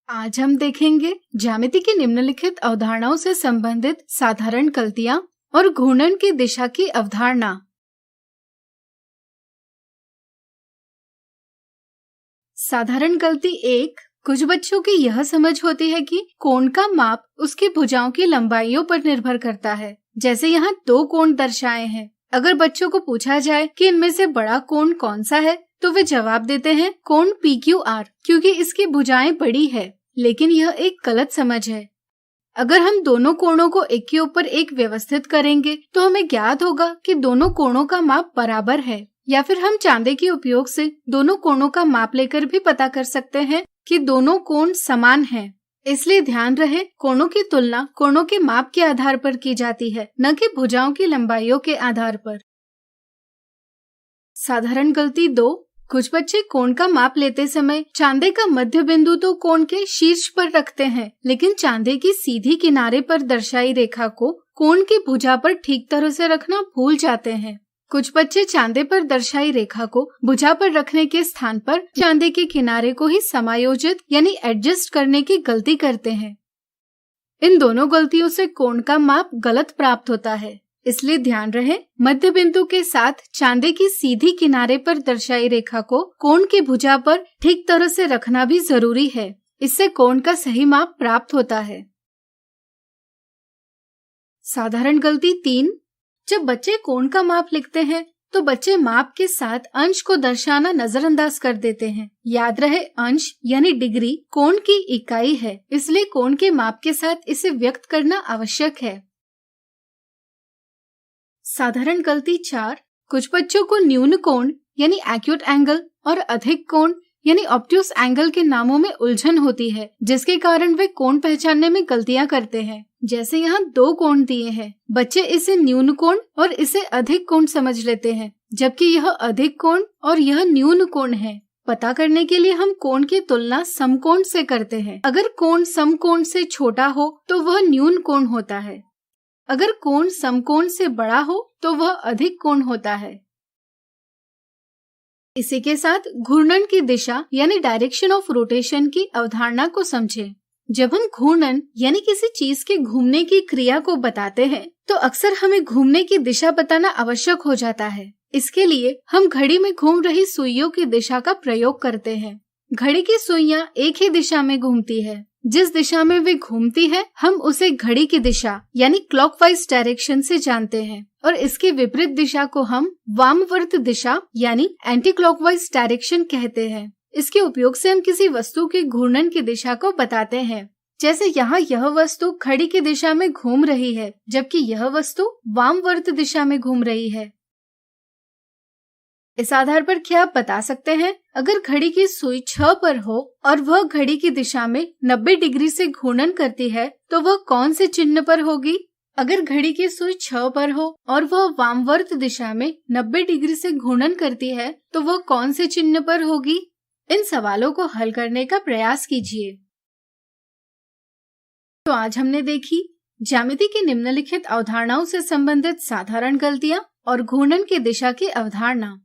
आज हम देखेंगे ज्यामिति की निम्नलिखित अवधारणाओं से संबंधित साधारण गलतियां और घूर्णन की दिशा की अवधारणा। साधारण गलती 1। कुछ बच्चों की यह समझ होती है कि कोण का माप उसकी भुजाओं की लंबाइयों पर निर्भर करता है। जैसे यहाँ 2 कोण दर्शाए हैं। अगर बच्चों को पूछा जाए कि इनमें से बड़ा कोण कौन सा है, तो वे जवाब देते हैं कोण PQR, क्योंकि इसकी भुजाएं बड़ी है। लेकिन यह एक गलत समझ है। अगर हम दोनों कोणों को एक के ऊपर एक व्यवस्थित करेंगे तो हमें ज्ञात होगा कि दोनों कोणों का माप बराबर है। या फिर हम चांदे के उपयोग से दोनों कोणों का माप लेकर भी पता कर सकते हैं कि दोनों कोण समान हैं। इसलिए ध्यान रहे, कोणों की तुलना कोणों के माप के आधार पर की जाती है, न कि भुजाओं की लंबाइयों के आधार पर। साधारण गलती 2। कुछ बच्चे कोण का माप लेते समय चांदे का मध्य बिंदु तो कोण के शीर्ष पर रखते हैं, लेकिन चांदे की सीधी किनारे पर दर्शाई रेखा को कोण की भुजा पर ठीक तरह से रखना भूल जाते हैं। कुछ बच्चे चांदे पर दर्शाई रेखा को भुजा पर रखने के स्थान पर चांदे के किनारे को ही समायोजित यानी एडजस्ट करने की गलती करते हैं। इन दोनों गलतियों से कोण का माप गलत प्राप्त होता है। इसलिए ध्यान रहे, मध्य बिंदु के साथ चांदे की सीधी किनारे पर दर्शाई रेखा को कोण की भुजा पर ठीक तरह से रखना भी जरूरी है। इससे कोण का सही माप प्राप्त होता है। साधारण गलती 3। जब बच्चे कोण का माप लिखते हैं तो बच्चे माप के साथ अंश को दर्शाना नजरअंदाज कर देते हैं। याद रहे, अंश यानी डिग्री कोण की इकाई है, इसलिए कोण के माप के साथ इसे व्यक्त करना आवश्यक है। साधारण गलती 4। कुछ बच्चों को न्यून कोण यानी एक्यूट एंगल और अधिक कोण यानी ऑब्ट्यूस एंगल के नामों में उलझन होती है, जिसके कारण वे कोण पहचानने में गलतियां करते हैं। जैसे यहाँ 2 कोण दिए हैं, बच्चे इसे न्यून कोण और इसे अधिक कोण समझ लेते हैं, जबकि यह अधिक कोण और यह न्यून कोण है। पता करने के लिए हम कोण की तुलना समकोण से करते हैं। अगर कोण समकोण से छोटा हो तो वह न्यून कोण होता है। अगर कोण समकोण से बड़ा हो तो वह अधिक कोण होता है। इसी के साथ घूर्णन की दिशा यानी डायरेक्शन ऑफ रोटेशन की अवधारणा को समझें। जब हम घूर्णन यानी किसी चीज के घूमने की क्रिया को बताते हैं तो अक्सर हमें घूमने की दिशा बताना आवश्यक हो जाता है। इसके लिए हम घड़ी में घूम रही सुइयों की दिशा का प्रयोग करते हैं। घड़ी की सुइयां एक ही दिशा में घूमती है। जिस दिशा में वे घूमती है हम उसे घड़ी की दिशा यानी क्लॉकवाइज डायरेक्शन से जानते हैं, और इसकी विपरीत दिशा को हम वामवर्त दिशा यानी एंटी क्लॉकवाइज डायरेक्शन कहते हैं। इसके उपयोग से हम किसी वस्तु के घूर्णन की दिशा को बताते हैं। जैसे यहाँ यह वस्तु घड़ी की दिशा में घूम रही है, जबकि यह वस्तु वामवर्त दिशा में घूम रही है। इस आधार पर क्या आप बता सकते हैं, अगर घड़ी की सुई 6 पर हो और वह घड़ी की दिशा में 90 डिग्री से घूर्णन करती है तो वह कौन से चिन्ह पर होगी? अगर घड़ी की सुई 6 पर हो और वह वामवर्त दिशा में 90 डिग्री से घूर्णन करती है तो वह कौन से चिन्ह पर होगी? इन सवालों को हल करने का प्रयास कीजिए। तो आज हमने देखी ज्यामिति की निम्नलिखित अवधारणाओं से संबंधित साधारण गलतियां और घूर्णन की दिशा की अवधारणा।